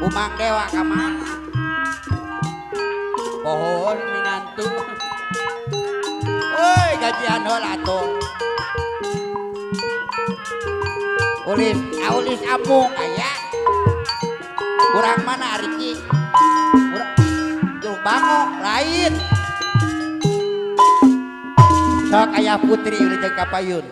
Umang Dewa kamana pohon minantu woi gajian heula atuh ulis amung aya urang mana Ariki urang Jul Bango lain sok aya putri udah jeung kapayun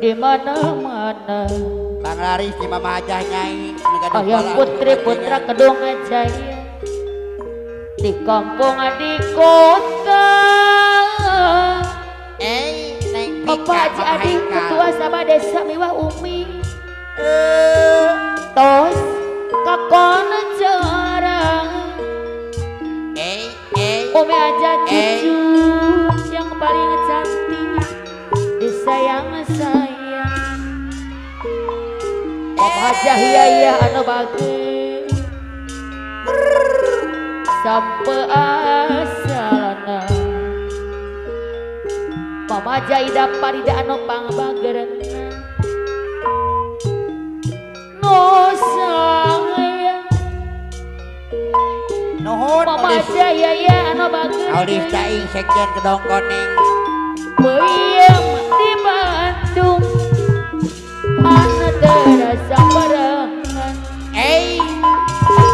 di mana-mana Bang Laris di Mama Ajah Nyai ayah putri putra kedung jaya di kampung di kota neng Bapak Haji Adi ketua sama desa Miwa Umi tos kakon jarang Umi aja cucu yang paling cantik disayang sayang Bapak Haji anu bagus sampai asalana Mama Jaida parida anu pangbageurna no sayang nuhun Mama Jaya anu bagus Audis Caing Sekjen Kedong Koneng peuyeum di Bandung anu terasa barengan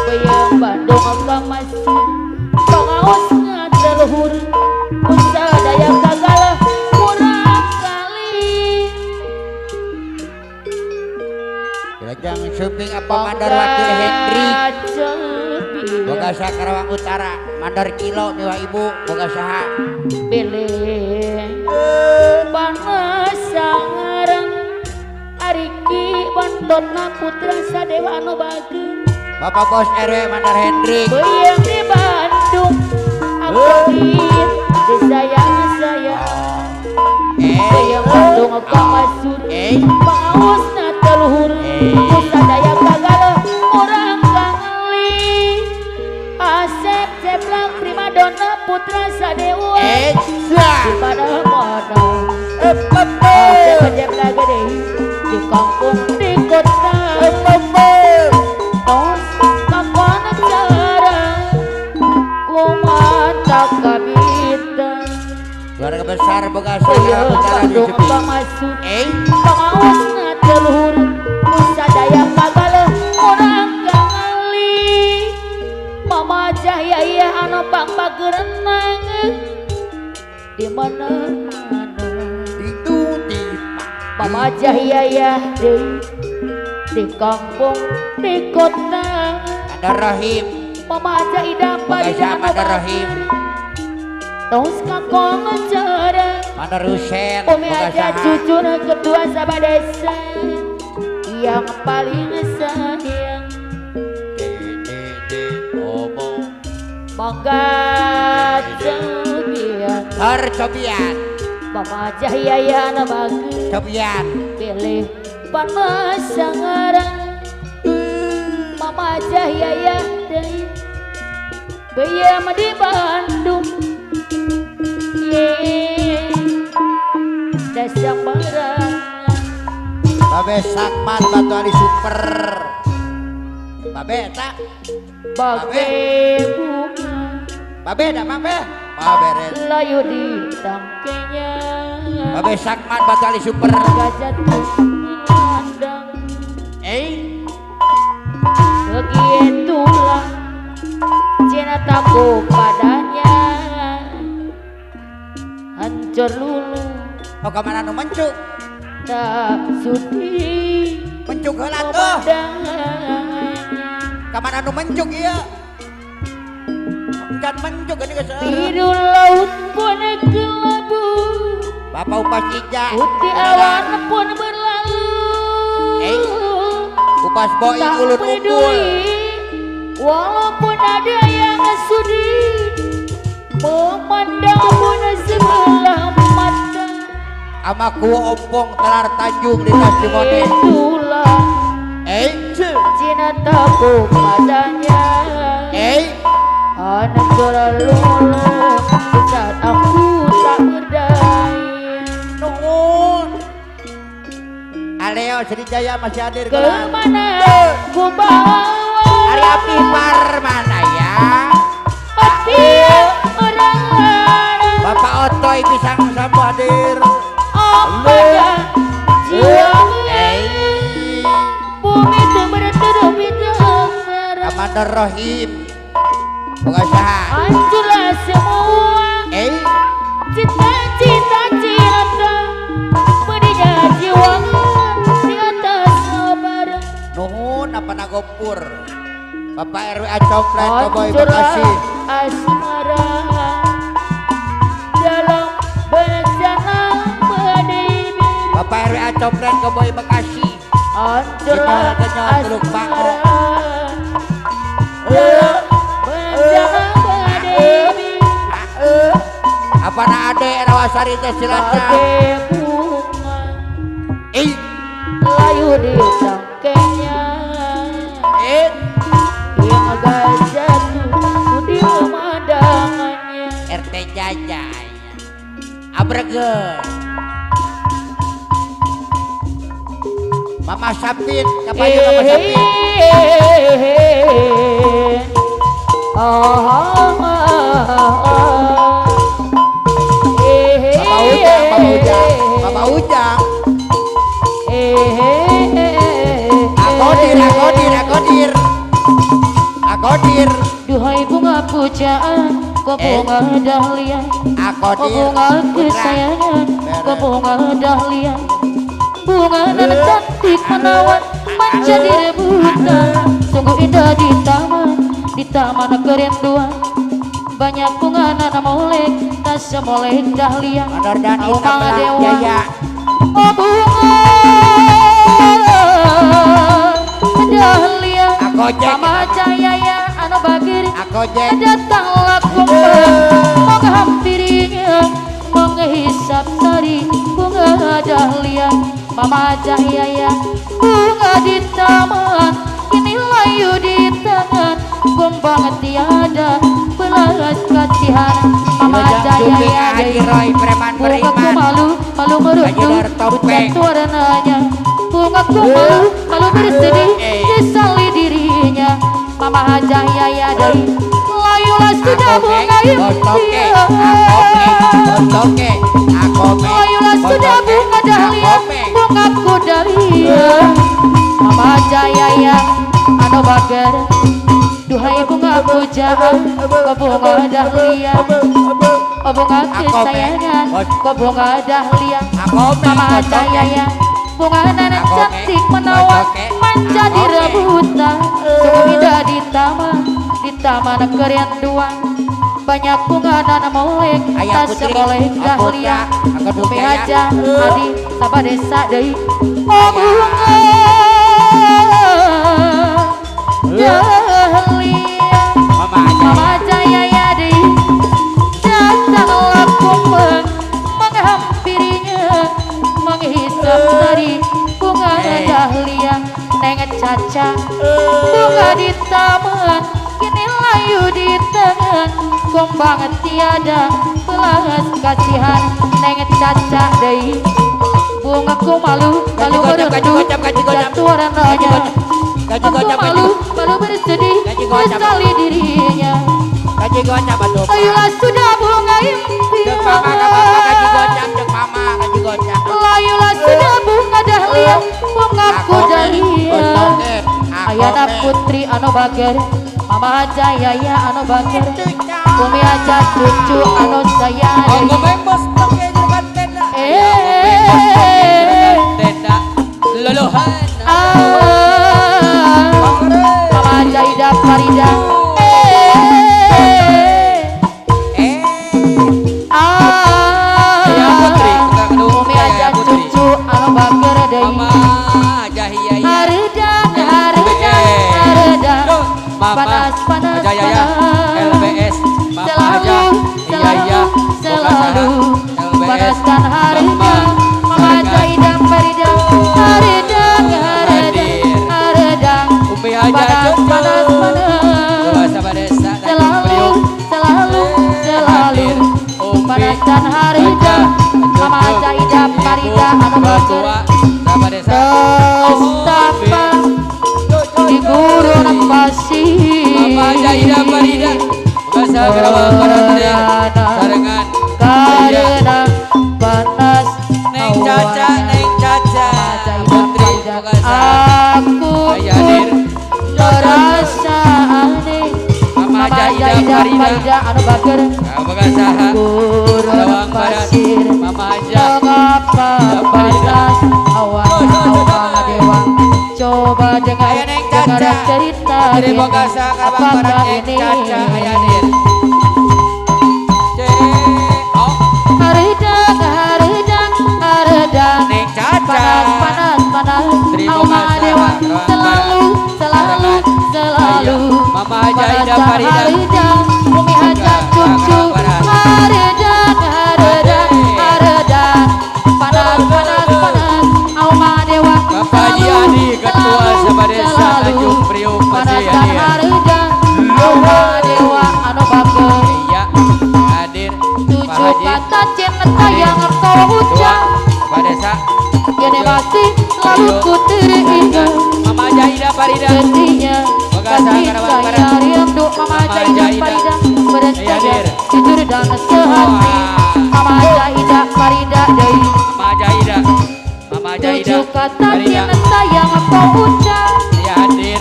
peuyeum Bandung ka masuk pangaos ngateluhur usadaya kagala kurang kali Jajang Suping apa Mandar Wakil Hendri boga saha Karawang Utara Mandar Kilo Miwa Ibu boga saha pilih panas sangarang Ariki Bantona Putra Sadewa anu bagus Bapak Bos RW Mandar Hendri peuyeum di Bandung Ampir disayang sayang peuyeum Bandung ka masur pangaosna teluhur usadaya kagala urang kangali Asep Ceplak Primadona Putra Sadewa di mana-mana Asep Ceplak gede di kampung di kota tos kapan jarang kumata kabita keluarga besar boga saha Bandung ka masuk pangaos ngateluhur usadaya kagala urang kangali Mama Jaya anu pangbageurna di mana-mana itu di Mama Jaya di kampung di kota Mandar Rahim Mama Jaida boga parida saha anu Mandar Rahim tos kakong jarang Mandar Husen Umi boga aja saha cucu kedua sahabat desa yang paling sayang mangga cobian Cobian Mama Jaya anu bagus Cobian pilih panas sangarang Mama Jaya deui peuyeum di Bandung desa barangan Babe Sakmat Batu Ali Super Babe tak babe bunga Babe dah Babe beres layu di tangkenya Babe Sakmat Batu Ali Super gajah landang begitulah cintaku padanya hancur lulu oh kemana nu mencuk tak sudi mencuk heula tuh memandang kemana nu mencuk ieu can mencuk gini geus biru laut pun kelabu Bapak Upas Ija putih awan pun berlalu Upas Boi tak ulun unggul peduli walaupun ada yang sudi memandang pun sebelah mata ama kuwa ompong telar Tanjung di Tas Cimone itulah cintaku padanya anak lulu saat aku tak berdaya Jaya Sriwijaya masih hadir gelang. Kemana ku bawa Ari Abdi Parmana ya. Setiap orang Bapak Otoy Pisang Sambu hadir. Apakah jiwa bumi itu berturupi jangan Komandan Rohim pengusaha hancurlah semua cita-cita cinta pedihnya jiwa di atas sabar nuhun apa nagopur Bapak RW Acoplet Koboy hancurlah Bekasi asmara dalam bencana berdiri Bapak RW Acoplet Koboy Bekasi hancurlah Kenyal Teluk Bako dalam bencana berdiri apa na ade Rawasari teh silakan pakai bunga layu di tangkainya yang agak jatuh di pemandangannya RT Jajay Abrege Mama Sapin kapan Mama Sapin Mama Ujang Akodir duhai bunga pujaan kau bunga dahlia kau bunga kesayangan kau bunga dahlia bunga nan cantik menawan menjadi rebutan sungguh indah di taman kerinduan banyak bunga nan molek tak semolek dahlia Manor Dani bunga dewa Jaya oh bunga dahlia Mama Jaya ya anu bagir datanglah kumpul menghampirinya menghisap sari bunga dahlia Mama Jaya ya bunga di taman kini layu di tangan gombang tiada belas kasihan Mama Jaya ya bungaku malu merunduk hujan warnanya bungaku malu bersedih disali dirinya Mama Jaya ya dari layulah sudah bunga impian layulah sudah bunga dahlia bungaku dahlia Mama Jaya ya anu bager duhai bunga pujaan kau bunga dahlia kau bunga kesayangan kau bunga dahlia Mama Jaya ya bunga nanan cantik menawan menjadi rebutan sungguh indah di taman kerinduan banyak bunga nanan molek tak semolek dahlia bumi aja adi sabah desa deui oh bunga dahlia Mama Jaya ya deui datanglah kumpul menghampirinya menghisap sari bunga dahlia neng caca bunga di taman kini layu di tangan gombang tiada belas kasihan neng caca deui bungaku malu merunduk jatuh warnanya aku malu bersedih menyesali dirinya ayolah sudah bunga impian layulah sudah bunga dahlia bungaku dahlia ayana putri anu bager Mama Jaya ya anu bager bumi aja cucu anu sayang Mama Jaida Farida bumi aja cucu anu bager deui panas LBS selalu panaskan harinya Mama Jaida Farida haredang panas selalu panaskan harinya Mama Jaida Farida anu bager anu bager Boga saha gurun pasir Mama aja mengapa panas awan awan dewa coba dengar Aya Neng Caca. dengar cerita Dari ini boga saha kabang apakah barang ini Caca aya dir Oh haredang haredang haredang Neng Caca panas panas panas Terima awan kasih, dewa Bang. selalu selalu selalu Mama aja Ida Farida haredang bumi hajat cucu haredang haredang haredang panas panas panas awan dewa Bapak Haji Adi Ketua Sabah Desa Tanjung Priok masih hadir haredang awan dewa anu bager Iya hadir Pak tujuh Haji kata cinta yang kau Tua ucap Pak Desa kini masih selalu ku teringat Mama aja Ida Farida Setinya kasih Karawang Barat. saya rindu Mama Jaidah Farida Berjaya jujur dan sehati Mama Jaidah Farida Dei Mama aja Ida Mama aja Ida tujuh kata Farida cinta yang kau ucap Iya hadir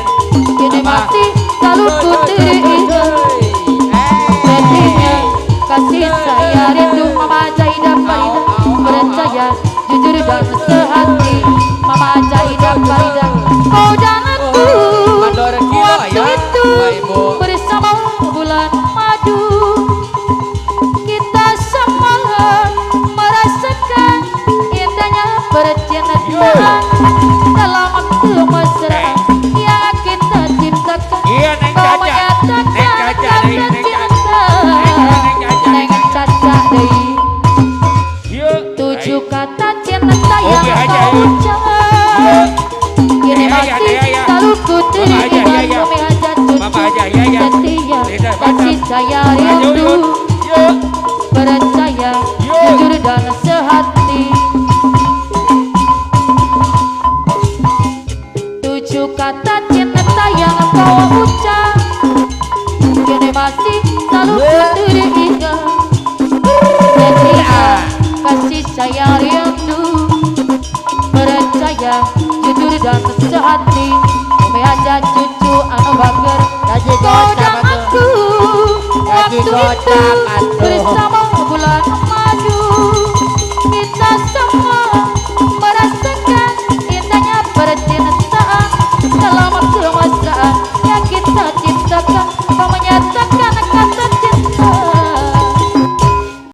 kini Mama. masih selalu ku teringat Setinya kasih saya rindu Mama Jaidah Farida Berjaya jujur dan sehati Mama Jaidah Farida kau dan aku Mandor kilo waktu ya itu Pak Ibu bersama bulan madu kita semua merasakan indahnya percintaan dalam waktu mesra yang kita ciptakan Iya Neng kau Caca Neng Caca menyatakan Neng rasa Caca cinta Neng Caca Neng Caca deui Yuk tujuh kata cinta yang Oke, aja, kau yuk. ucap Ya, kini ya, masih ya, ya. selalu ku Mama aja, ya, teringat ya. bumi hajat Mama aja, ya, ya. setia Rida, kasih baca. saya Yuk rindu yuk Yuk percaya Yuk. jujur dan sehati tujuh kata cinta yang kau ucap kini masih selalu ku teringat setia kasih saya rindu percaya jujur dan sehati bumi aja cucu anu bager Gaji kau gocap dan atuh. aku Gaji waktu itu gocap atuh. bersama bulan madu kita semua merasakan indahnya percintaan dalam waktu mesra yang kita ciptakan kau menyatakan kata